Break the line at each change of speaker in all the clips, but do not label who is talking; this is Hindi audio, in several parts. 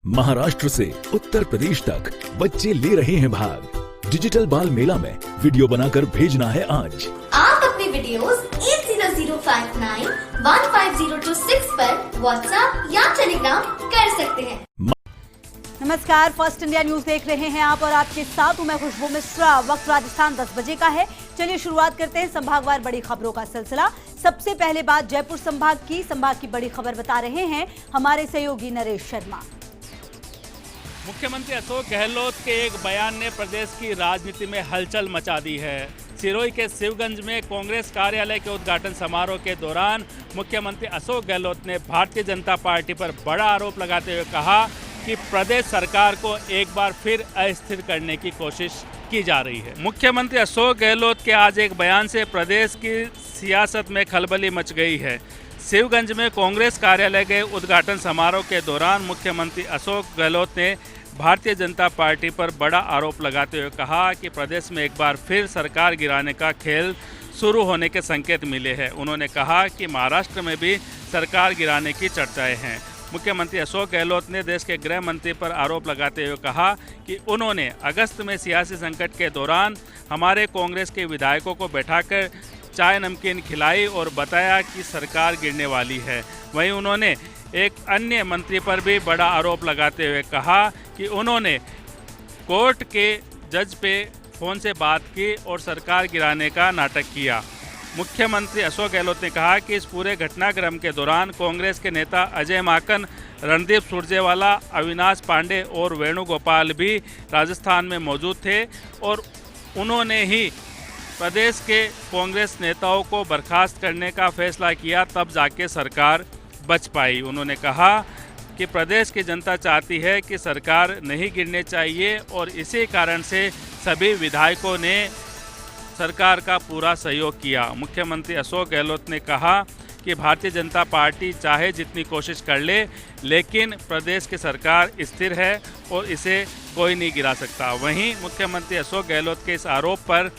महाराष्ट्र से उत्तर प्रदेश तक बच्चे ले रहे हैं भाग। डिजिटल बाल मेला में वीडियो बनाकर भेजना है आज।
आप अपने वीडियोस 8005915026 पर व्हाट्सएप या टेलीग्राम कर सकते हैं।
नमस्कार, फर्स्ट इंडिया न्यूज देख रहे हैं आप और आपके साथ हूं मैं खुशबू मिश्रा। वक्त राजस्थान 10 बजे का है। चलिए शुरुआत करते हैं संभागवार बड़ी खबरों का सिलसिला। सबसे पहले बात जयपुर संभाग की बड़ी खबर बता रहे हैं हमारे सहयोगी नरेश शर्मा।
मुख्यमंत्री अशोक गहलोत के एक बयान ने प्रदेश की राजनीति में हलचल मचा दी है। सिरोही के शिवगंज में कांग्रेस कार्यालय के उद्घाटन समारोह के दौरान मुख्यमंत्री अशोक गहलोत ने भारतीय जनता पार्टी पर बड़ा आरोप लगाते हुए कहा कि प्रदेश सरकार को एक बार फिर अस्थिर करने की कोशिश की जा रही है। मुख्यमंत्री अशोक गहलोत के आज एक बयान से प्रदेश की सियासत में खलबली मच गई है। शिवगंज में कांग्रेस कार्यालय के उद्घाटन समारोह के दौरान मुख्यमंत्री अशोक गहलोत ने भारतीय जनता पार्टी पर बड़ा आरोप लगाते हुए कहा कि प्रदेश में एक बार फिर सरकार गिराने का खेल शुरू होने के संकेत मिले हैं। उन्होंने कहा कि महाराष्ट्र में भी सरकार गिराने की चर्चाएं हैं। मुख्यमंत्री अशोक गहलोत ने देश के गृह मंत्री पर आरोप लगाते हुए कहा कि उन्होंने अगस्त में सियासी संकट के दौरान हमारे कांग्रेस के विधायकों को बैठाकर चाय नमकीन खिलाई और बताया कि सरकार गिरने वाली है। वहीं उन्होंने एक अन्य मंत्री पर भी बड़ा आरोप लगाते हुए कहा कि उन्होंने कोर्ट के जज पे फ़ोन से बात की और सरकार गिराने का नाटक किया। मुख्यमंत्री अशोक गहलोत ने कहा कि इस पूरे घटनाक्रम के दौरान कांग्रेस के नेता अजय माकन, रणदीप सुरजेवाला, अविनाश पांडे और वेणुगोपाल भी राजस्थान में मौजूद थे और उन्होंने ही प्रदेश के कांग्रेस नेताओं को बर्खास्त करने का फैसला किया, तब जाके सरकार बच पाई। उन्होंने कहा कि प्रदेश की जनता चाहती है कि सरकार नहीं गिरने चाहिए और इसी कारण से सभी विधायकों ने सरकार का पूरा सहयोग किया। मुख्यमंत्री अशोक गहलोत ने कहा कि भारतीय जनता पार्टी चाहे जितनी कोशिश कर ले, लेकिन प्रदेश की सरकार स्थिर है और इसे कोई नहीं गिरा सकता। वहीं मुख्यमंत्री अशोक गहलोत के इस आरोप पर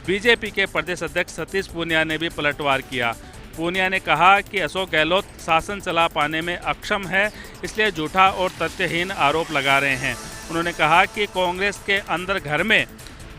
बीजेपी के प्रदेश अध्यक्ष सतीश पूनिया ने भी पलटवार किया। पूनिया ने कहा कि अशोक गहलोत शासन चला पाने में अक्षम है, इसलिए झूठा और तथ्यहीन आरोप लगा रहे हैं। उन्होंने कहा कि कांग्रेस के अंदर घर में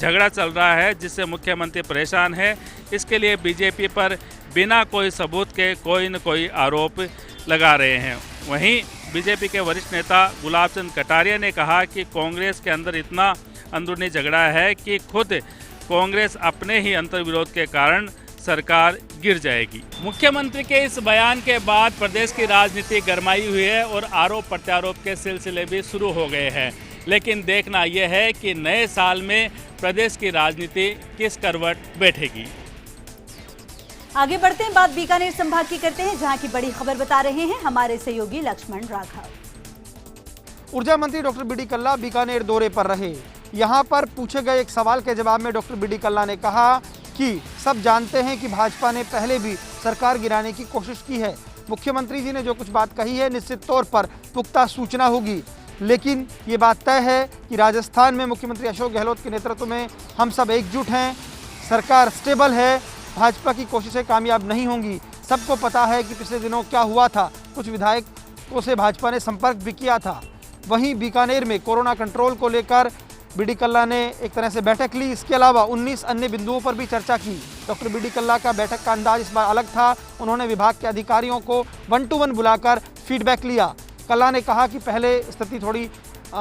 झगड़ा चल रहा है जिससे मुख्यमंत्री परेशान है। इसके लिए बीजेपी पर बिना कोई सबूत के कोई न कोई आरोप लगा रहे हैं। वहीं बीजेपी के वरिष्ठ नेता गुलाब चंद कटारिया ने कहा कि कांग्रेस के अंदर इतना अंदरूनी झगड़ा है कि खुद कांग्रेस अपने ही अंतर्विरोध के कारण सरकार गिर जाएगी। मुख्यमंत्री के इस बयान के बाद प्रदेश की राजनीति गरमाई हुई है और आरोप प्रत्यारोप के सिलसिले भी शुरू हो गए हैं। लेकिन देखना यह है कि नए साल में प्रदेश की राजनीति किस करवट बैठेगी।
आगे बढ़ते हैं, बात बीकानेर संभाग की करते हैं जहां की बड़ी खबर बता रहे हैं हमारे सहयोगी लक्ष्मण राघव।
ऊर्जा मंत्री डॉक्टर बीडी कल्ला बीकानेर दौरे पर रहे। यहां पर पूछे गए एक सवाल के जवाब में डॉक्टर बीडी कल्ला ने कहा कि सब जानते हैं कि भाजपा ने पहले भी सरकार गिराने की कोशिश की है। मुख्यमंत्री जी ने जो कुछ बात कही है निश्चित तौर पर पुख्ता सूचना होगी, लेकिन ये बात तय है कि राजस्थान में मुख्यमंत्री अशोक गहलोत के नेतृत्व में हम सब एकजुट हैं। सरकार स्टेबल है, भाजपा की कोशिशें कामयाब नहीं होंगी। सबको पता है कि पिछले दिनों क्या हुआ था, कुछ विधायकों से भाजपा ने संपर्क भी किया था। वहीं बीकानेर में कोरोना कंट्रोल को लेकर बीडी कल्ला ने एक तरह से बैठक ली। इसके अलावा 19 अन्य बिंदुओं पर भी चर्चा की। डॉक्टर बीडी कल्ला का बैठक का अंदाज इस बार अलग था। उन्होंने विभाग के अधिकारियों को 1 to 1 बुलाकर फीडबैक लिया। कल्ला ने कहा कि पहले स्थिति थोड़ी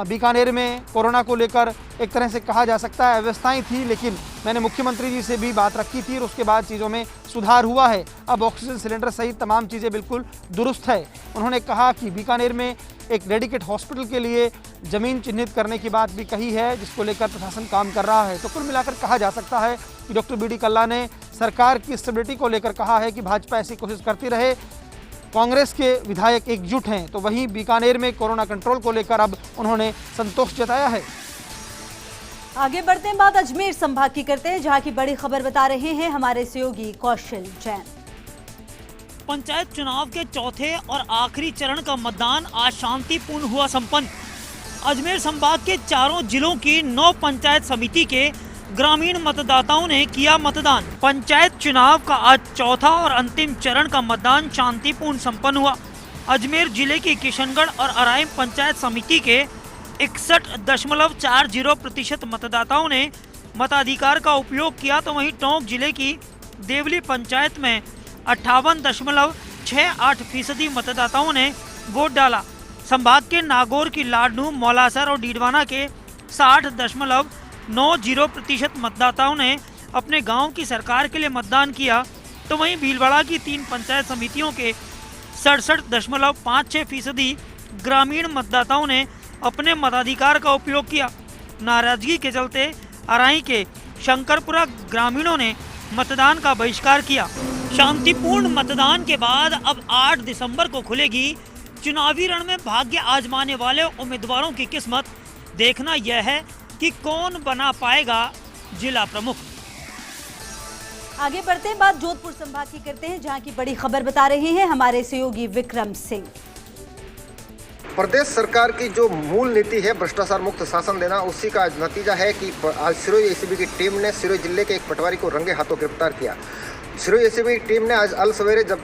बीकानेर में कोरोना को लेकर एक तरह से कहा जा सकता है अव्यवस्थाएं थी, लेकिन मैंने मुख्यमंत्री जी से भी बात रखी थी और उसके बाद चीज़ों में सुधार हुआ है। अब ऑक्सीजन सिलेंडर सहित तमाम चीज़ें बिल्कुल दुरुस्त है। उन्होंने कहा कि बीकानेर में एक डेडिकेट हॉस्पिटल के लिए ज़मीन चिन्हित करने की बात भी कही है, जिसको लेकर प्रशासन काम कर रहा है। तो कुल मिलाकर कहा जा सकता है कि डॉक्टर बीडी कल्ला ने सरकार की स्टेबिलिटी को लेकर कहा है कि भाजपा ऐसी कोशिश करती रहे, कांग्रेस के विधायक एकजुट हैं। तो वहीं बीकानेर में कोरोना कंट्रोल को लेकर अब उन्होंने संतोष जताया है।
आगे बढ़ते हैं, बात अजमेर संभाग की करते हैं जहां की बड़ी खबर बता रहे हैं हमारे सहयोगी कौशल जैन।
पंचायत चुनाव के चौथे और आखिरी चरण का मतदान आज शांतिपूर्ण हुआ संपन्न। अजमेर संभाग के चारों जिलों की 9 पंचायत समिति के ग्रामीण मतदाताओं ने किया मतदान। पंचायत चुनाव का आज चौथा और अंतिम चरण का मतदान शांतिपूर्ण संपन्न हुआ। अजमेर जिले की किशनगढ़ और अराइम पंचायत समिति के 61.40% मतदाताओं ने मताधिकार का उपयोग किया, तो वहीं टोंक जिले की देवली पंचायत में 58.68% मतदाताओं ने वोट डाला। संभाग के नागौर की लाडनू, मौलासर और डीडवाना के 60.90% मतदाताओं ने अपने गांव की सरकार के लिए मतदान किया, तो वहीं भीलवाड़ा की 3 पंचायत समितियों के 67.56% ग्रामीण मतदाताओं ने अपने मताधिकार का उपयोग किया। नाराजगी के चलते अराई के शंकरपुरा ग्रामीणों ने मतदान का बहिष्कार किया। शांतिपूर्ण मतदान के बाद अब 8 दिसंबर को खुलेगी चुनावी रण में भाग्य आजमाने वाले उम्मीदवारों की किस्मत। देखना यह है कि कौन बना पाएगा जिला प्रमुख।
आगे बढ़ते हैं, बात जोधपुर संभाग की करते हैं, जहां की बड़ी खबर बता रहे हैं हमारे सहयोगी विक्रम सिंह।
प्रदेश सरकार की जो मूल नीति है भ्रष्टाचार मुक्त शासन देना, उसी का नतीजा है कि आज सिरोही एसीबी की टीम ने सिरोही जिले के एक पटवारी को रंगे हाथों गिरफ्तार किया। सिरोही एसीबी की टीम ने आज अल सवेरे जब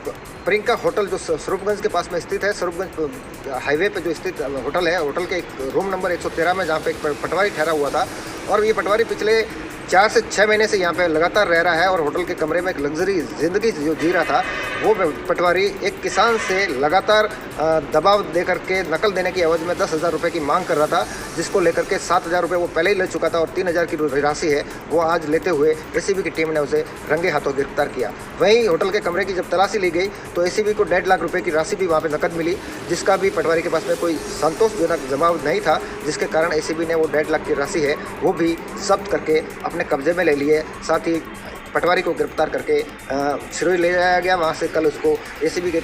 प्रियंका होटल जो स्वरूपगंज के पास में स्थित है, स्वरूपगंज हाईवे पे जो स्थित होटल है, होटल के रूम नंबर 113 में जहाँ पे एक पटवारी ठहरा हुआ था, और ये पटवारी पिछले 4 से 6 महीने से यहाँ पे लगातार रह रहा है और होटल के कमरे में एक लग्जरी ज़िंदगी जो जी रहा था, वो पटवारी एक किसान से लगातार दबाव दे करके नकल देने की एवज में 10,000 रुपये की मांग कर रहा था, जिसको लेकर के 7,000 रुपये वो पहले ही ले चुका था और 3,000 की राशि है वो आज लेते हुए एसीबी की टीम ने उसे रंगे हाथों गिरफ्तार किया। वहीं होटल के कमरे की जब तलाशी ली गई तो एसीबी को 1.5 लाख रुपये की राशि भी वहाँ पर नकद मिली, जिसका भी पटवारी के पास में कोई संतोषजनक जवाब नहीं था, जिसके कारण एसीबी ने वो 1.5 लाख की राशि है वो भी जब्त करके अपने कब्जे में ले लिए। साथ ही पटवारी को गिरफ्तार करके सिरोही ले जाया गया। वहाँ से कल उसको एसीबी के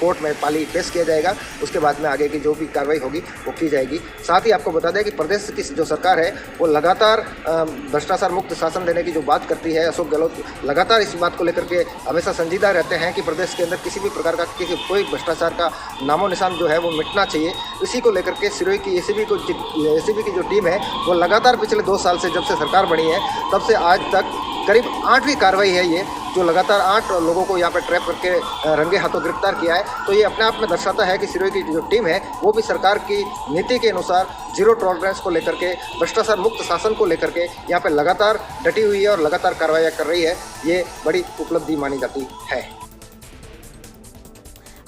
कोर्ट में पाली पेश किया जाएगा। उसके बाद में आगे की जो भी कार्रवाई होगी वो की जाएगी। साथ ही आपको बता दें कि प्रदेश की जो सरकार है वो लगातार भ्रष्टाचार मुक्त शासन देने की जो बात करती है, अशोक गहलोत लगातार इस बात को लेकर के हमेशा संजीदा रहते हैं कि प्रदेश के अंदर किसी भी प्रकार का कोई भ्रष्टाचार का नामो निशान जो है वो मिटना चाहिए। इसी को लेकर के सिरोही की एसीबी की जो टीम है वो लगातार पिछले 2 साल से जब से सरकार बनी है तब से आज तक करीब 8वीं कार्रवाई है ये, जो लगातार 8 लोगों को यहाँ पर ट्रैप करके रंगे हाथों गिरफ्तार किया है। तो ये अपने आप में दर्शाता है कि सिरोही की जो टीम है वो भी सरकार की नीति के अनुसार जीरो टॉलरेंस को लेकर के, भ्रष्टाचार मुक्त शासन को लेकर के यहाँ पर लगातार डटी हुई है और लगातार कार्रवाइयाँ कर रही है। ये बड़ी उपलब्धि मानी जाती है।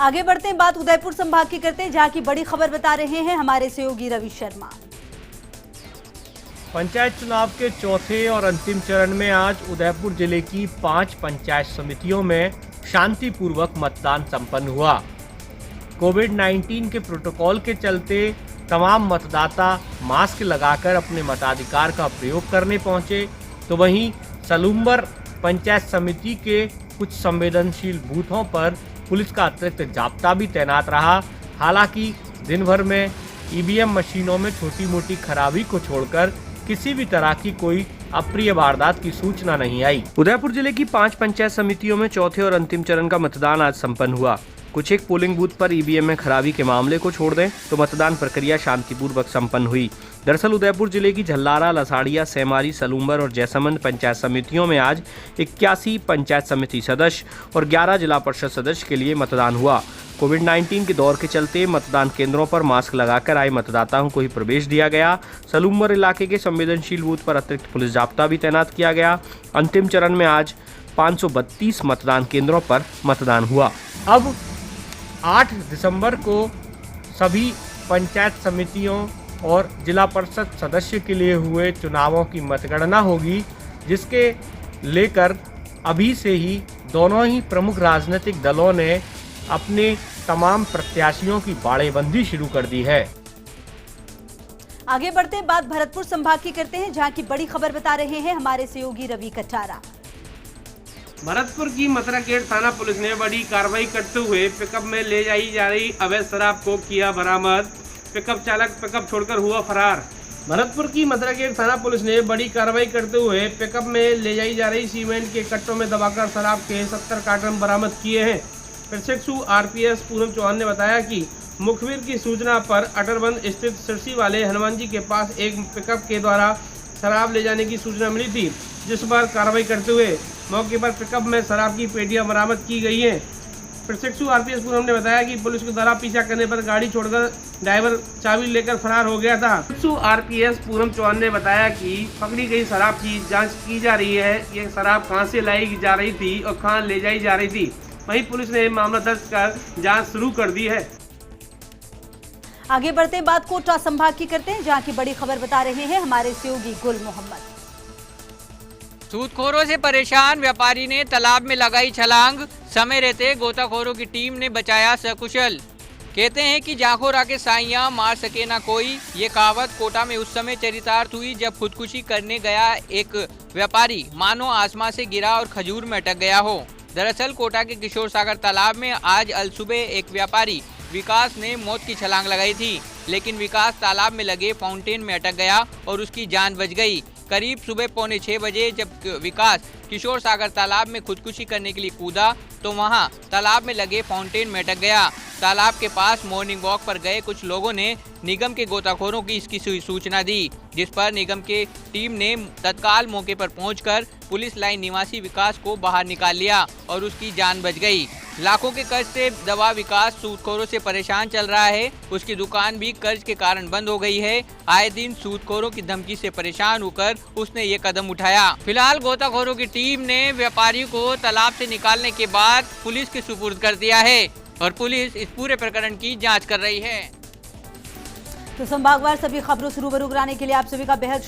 आगे बढ़ते हैं, बात उदयपुर संभाग की करते हैं, जहाँ की बड़ी खबर बता रहे हैं हमारे सहयोगी रवि शर्मा।
पंचायत चुनाव के चौथे और अंतिम चरण में आज उदयपुर जिले की 5 पंचायत समितियों में शांतिपूर्वक मतदान संपन्न हुआ। कोविड-19 के प्रोटोकॉल के चलते तमाम मतदाता मास्क लगाकर अपने मताधिकार का प्रयोग करने पहुंचे, तो वहीं सलूम्बर पंचायत समिति के कुछ संवेदनशील बूथों पर पुलिस का अतिरिक्त जाब्ता भी तैनात रहा। हालांकि दिन भर में ईवीएम मशीनों में छोटी मोटी खराबी को छोड़कर किसी भी तरह की कोई अप्रिय वारदात की सूचना नहीं आई। उदयपुर जिले की 5 पंचायत समितियों में चौथे और अंतिम चरण का मतदान आज संपन्न हुआ। कुछ एक पोलिंग बूथ पर ईवीएम में खराबी के मामले को छोड़ दें तो मतदान प्रक्रिया शांतिपूर्वक संपन्न हुई। दरअसल उदयपुर जिले की झल्लारा, लसाड़िया, सेमारी, सलूम्बर और जैसमंद पंचायत समितियों में आज 81 पंचायत समिति सदस्य और 11 जिला परिषद सदस्य के लिए मतदान हुआ। कोविड-19 के दौर के चलते मतदान केंद्रों पर मास्क लगाकर आए मतदाताओं को ही प्रवेश दिया गया। सलूम्बर इलाके के संवेदनशील बूथ पर अतिरिक्त पुलिस जाब्ता भी तैनात किया गया। अंतिम चरण में आज 532 मतदान केंद्रों पर मतदान हुआ। अब 8 दिसंबर को सभी पंचायत समितियों और जिला परिषद सदस्य के लिए हुए चुनावों की मतगणना होगी, जिसके लेकर अभी से ही दोनों ही प्रमुख राजनीतिक दलों ने अपने तमाम प्रत्याशियों की बाड़ेबंदी शुरू कर दी है।
आगे बढ़ते हैं, बात भरतपुर संभाग की करते हैं, जहां की बड़ी खबर बता रहे हैं हमारे सहयोगी रवि कटारा।
भरतपुर की मथुराखेड़ थाना पुलिस ने बड़ी कार्रवाई करते हुए पिकअप में ले जाई जा रही अवैध शराब को किया बरामद। पिकअप चालक पिकअप छोड़कर हुआ फरार। भरतपुर की मथुराखेड़ थाना पुलिस ने बड़ी कार्रवाई करते हुए पिकअप में ले जाई जा रही सीमेंट के कट्टों में दबाकर शराब के 70 कार्टन बरामद किए हैं। प्रशिक्षु आरपीएस पूनम चौहान ने बताया कि मुखबिर की सूचना पर अटरबंद स्थित सिरसी वाले हनुमान जी के पास एक पिकअप के द्वारा शराब ले जाने की सूचना मिली थी, जिस पर कार्रवाई करते हुए मौके पर पिकअप में शराब की पेटियां बरामद की गई हैं। प्रशिक्षु आरपीएस पूरम ने बताया कि पुलिस को दरा पीछा करने पर गाड़ी छोड़कर ड्राइवर चाबी लेकर फरार हो गया था। प्रशिक्षु आरपीएस पूरम चौहान ने बताया कि पकड़ी गई शराब की जांच की जा रही है। ये शराब कहां से लाई जा रही थी और कहां ले जाई जा रही थी। वहीं पुलिस ने मामला दर्ज कर जांच शुरू कर दी है।
आगे बढ़ते बात कोटा संभाग की करते हैं, जहां की बड़ी खबर बता रहे हैं हमारे सहयोगी गुल मोहम्मद।
सूदखोरों से परेशान व्यापारी ने तालाब में लगाई छलांग, समय रहते गोताखोरों की टीम ने बचाया सकुशल। कहते हैं कि जाखों राके साइयां मार सके ना कोई, ये कहावत कोटा में उस समय चरितार्थ हुई जब खुदकुशी करने गया एक व्यापारी मानो आसमां से गिरा और खजूर में अटक गया हो। दरअसल कोटा के किशोर सागर तालाब में आज अलसुबह एक व्यापारी विकास ने मौत की छलांग लगाई थी, लेकिन विकास तालाब में लगे फाउंटेन में अटक गया और उसकी जान बच गई। करीब सुबह 5:45 बजे जब विकास किशोर सागर तालाब में खुदकुशी करने के लिए कूदा तो वहां तालाब में लगे फाउंटेन में अटक गया। तालाब के पास मॉर्निंग वॉक पर गए कुछ लोगों ने निगम के गोताखोरों की इसकी सूचना दी, जिस पर निगम के टीम ने तत्काल मौके पर पहुंचकर पुलिस लाइन निवासी विकास को बाहर निकाल लिया और उसकी जान बच गई। लाखों के कर्ज से दबा विकास सूदखोरों से परेशान चल रहा है। उसकी दुकान भी कर्ज के कारण बंद हो गई है। आए दिन सूदखोरों की धमकी से परेशान होकर उसने ये कदम उठाया। फिलहाल गोताखोरों की टीम ने व्यापारी को तालाब से निकालने के बाद पुलिस के सुपुर्द कर दिया है और पुलिस इस पूरे प्रकरण की जाँच कर रही है।
तो संभागवार सभी खबरों से रूबरू कराने के लिए आप सभी का बेहद